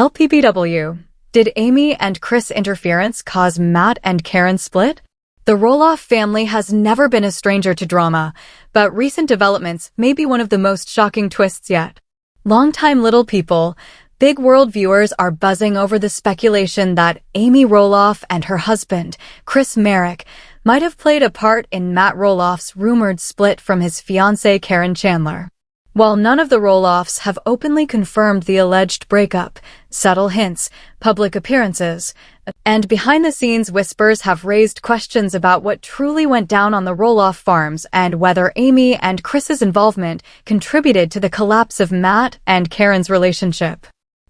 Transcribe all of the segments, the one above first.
LPBW. Did Amy and Chris interference cause Matt and Caryn split? The Roloff family has never been a stranger to drama, but recent developments may be one of the most shocking twists yet. Longtime Little People, Big World viewers are buzzing over the speculation that Amy Roloff and her husband, Chris Marek, might have played a part in Matt Roloff's rumored split from his fiancée Caryn Chandler. While none of the Roloffs have openly confirmed the alleged breakup, subtle hints, public appearances, and behind-the-scenes whispers have raised questions about what truly went down on the Roloff farms and whether Amy and Chris's involvement contributed to the collapse of Matt and Caryn's relationship.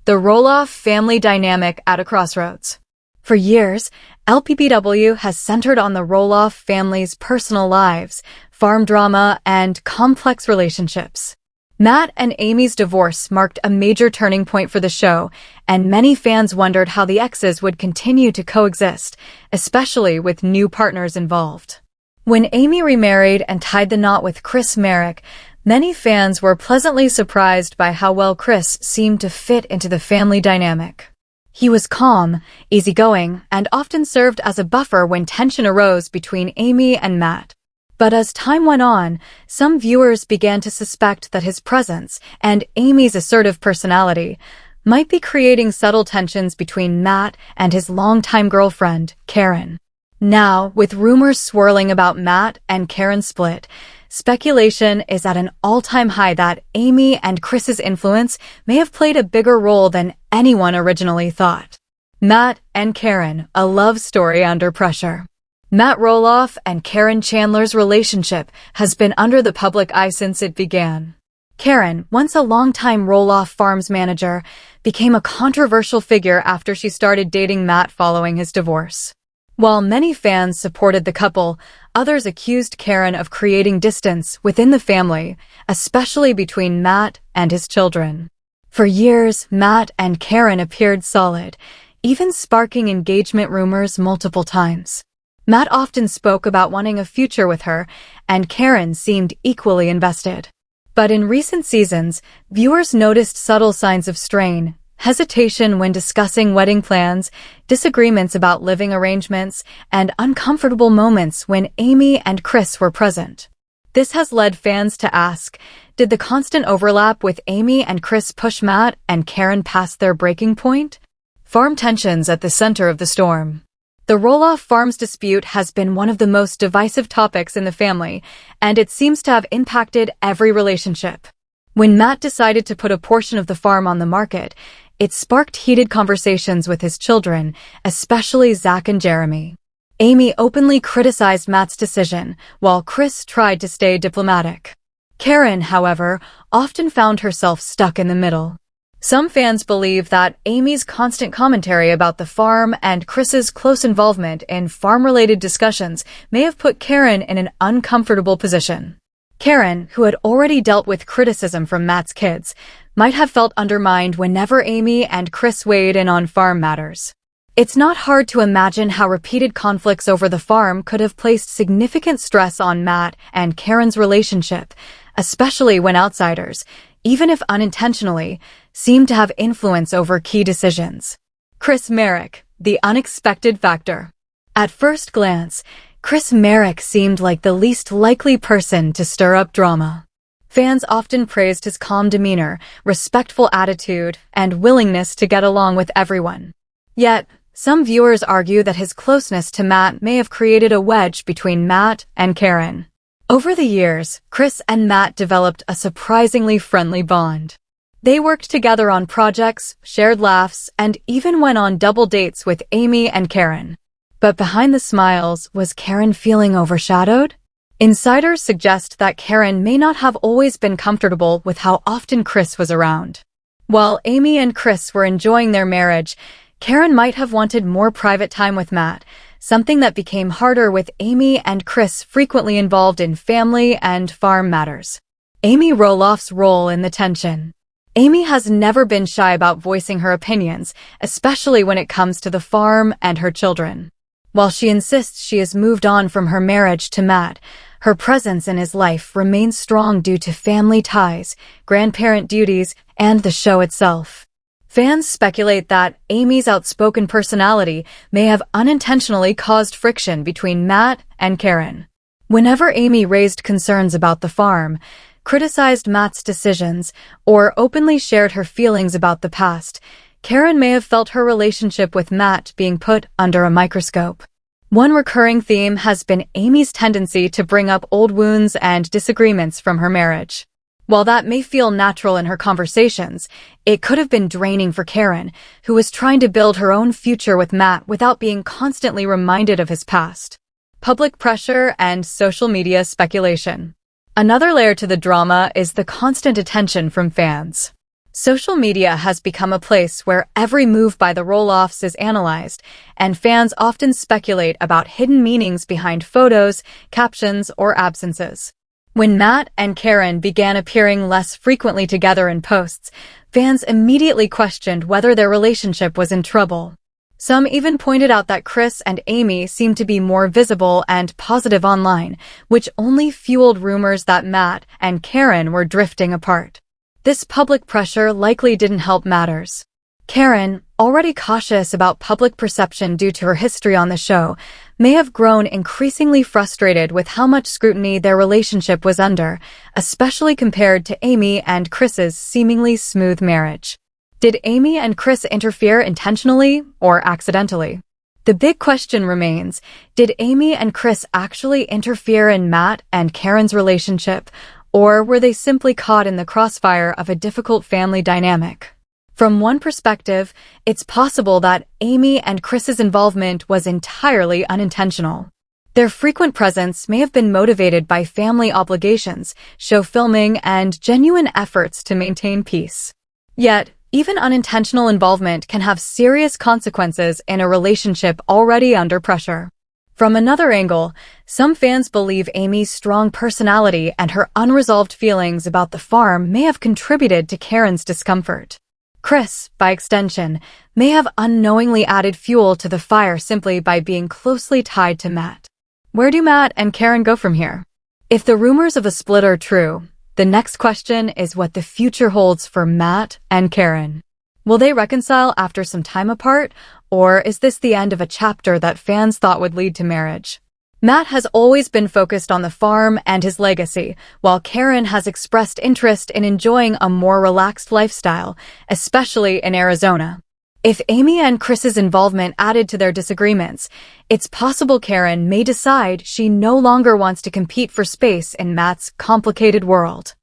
The Roloff family dynamic at a crossroads. For years, LPBW has centered on the Roloff family's personal lives, farm drama, and complex relationships. Matt and Amy's divorce marked a major turning point for the show, and many fans wondered how the exes would continue to coexist, especially with new partners involved. When Amy remarried and tied the knot with Chris Marek, many fans were pleasantly surprised by how well Chris seemed to fit into the family dynamic. He was calm, easygoing, and often served as a buffer when tension arose between Amy and Matt. But as time went on, some viewers began to suspect that his presence and Amy's assertive personality might be creating subtle tensions between Matt and his longtime girlfriend, Caryn. Now, with rumors swirling about Matt and Caryn's split, speculation is at an all-time high that Amy and Chris's influence may have played a bigger role than anyone originally thought. Matt and Caryn, a love story under pressure. Matt Roloff and Caryn Chandler's relationship has been under the public eye since it began. Caryn, once a longtime Roloff Farms manager, became a controversial figure after she started dating Matt following his divorce. While many fans supported the couple, others accused Caryn of creating distance within the family, especially between Matt and his children. For years, Matt and Caryn appeared solid, even sparking engagement rumors multiple times. Matt often spoke about wanting a future with her, and Caryn seemed equally invested. But in recent seasons, viewers noticed subtle signs of strain, hesitation when discussing wedding plans, disagreements about living arrangements, and uncomfortable moments when Amy and Chris were present. This has led fans to ask, did the constant overlap with Amy and Chris push Matt and Caryn past their breaking point? Farm tensions at the center of the storm. The Roloff Farms dispute has been one of the most divisive topics in the family, and it seems to have impacted every relationship. When Matt decided to put a portion of the farm on the market, it sparked heated conversations with his children, especially Zach and Jeremy. Amy openly criticized Matt's decision, while Chris tried to stay diplomatic. Caryn, however, often found herself stuck in the middle. Some fans believe that Amy's constant commentary about the farm and Chris's close involvement in farm-related discussions may have put Caryn in an uncomfortable position. Caryn, who had already dealt with criticism from Matt's kids, might have felt undermined whenever Amy and Chris weighed in on farm matters. It's not hard to imagine how repeated conflicts over the farm could have placed significant stress on Matt and Caryn's relationship, especially when outsiders, even if unintentionally, seemed to have influence over key decisions. Chris Marek, the unexpected factor. At first glance, Chris Marek seemed like the least likely person to stir up drama. Fans often praised his calm demeanor, respectful attitude, and willingness to get along with everyone. Yet, some viewers argue that his closeness to Matt may have created a wedge between Matt and Caryn. Over the years, Chris and Matt developed a surprisingly friendly bond. They worked together on projects, shared laughs, and even went on double dates with Amy and Caryn. But behind the smiles, was Caryn feeling overshadowed? Insiders suggest that Caryn may not have always been comfortable with how often Chris was around. While Amy and Chris were enjoying their marriage, Caryn might have wanted more private time with Matt, something that became harder with Amy and Chris frequently involved in family and farm matters. Amy Roloff's role in the tension. Amy has never been shy about voicing her opinions, especially when it comes to the farm and her children. While she insists she has moved on from her marriage to Matt, her presence in his life remains strong due to family ties, grandparent duties, and the show itself. Fans speculate that Amy's outspoken personality may have unintentionally caused friction between Matt and Caryn. Whenever Amy raised concerns about the farm, criticized Matt's decisions, or openly shared her feelings about the past, Caryn may have felt her relationship with Matt being put under a microscope. One recurring theme has been Amy's tendency to bring up old wounds and disagreements from her marriage. While that may feel natural in her conversations, it could have been draining for Caryn, who was trying to build her own future with Matt without being constantly reminded of his past. Public pressure and social media speculation. Another layer to the drama is the constant attention from fans. Social media has become a place where every move by the roll-offs is analyzed, and fans often speculate about hidden meanings behind photos, captions, or absences. When Matt and Caryn began appearing less frequently together in posts, fans immediately questioned whether their relationship was in trouble. Some even pointed out that Chris and Amy seemed to be more visible and positive online, which only fueled rumors that Matt and Caryn were drifting apart. This public pressure likely didn't help matters. Caryn, already cautious about public perception due to her history on the show, may have grown increasingly frustrated with how much scrutiny their relationship was under, especially compared to Amy and Chris's seemingly smooth marriage. Did Amy and Chris interfere intentionally or accidentally? The big question remains, did Amy and Chris actually interfere in Matt and Caryn's relationship, or were they simply caught in the crossfire of a difficult family dynamic? From one perspective, it's possible that Amy and Chris's involvement was entirely unintentional. Their frequent presence may have been motivated by family obligations, show filming, and genuine efforts to maintain peace. Yet, even unintentional involvement can have serious consequences in a relationship already under pressure. From another angle, some fans believe Amy's strong personality and her unresolved feelings about the farm may have contributed to Caryn's discomfort. Chris, by extension, may have unknowingly added fuel to the fire simply by being closely tied to Matt. Where do Matt and Caryn go from here? If the rumors of a split are true, the next question is what the future holds for Matt and Caryn. Will they reconcile after some time apart, or is this the end of a chapter that fans thought would lead to marriage? Matt has always been focused on the farm and his legacy, while Caryn has expressed interest in enjoying a more relaxed lifestyle, especially in Arizona. If Amy and Chris's involvement added to their disagreements, it's possible Caryn may decide she no longer wants to compete for space in Matt's complicated world.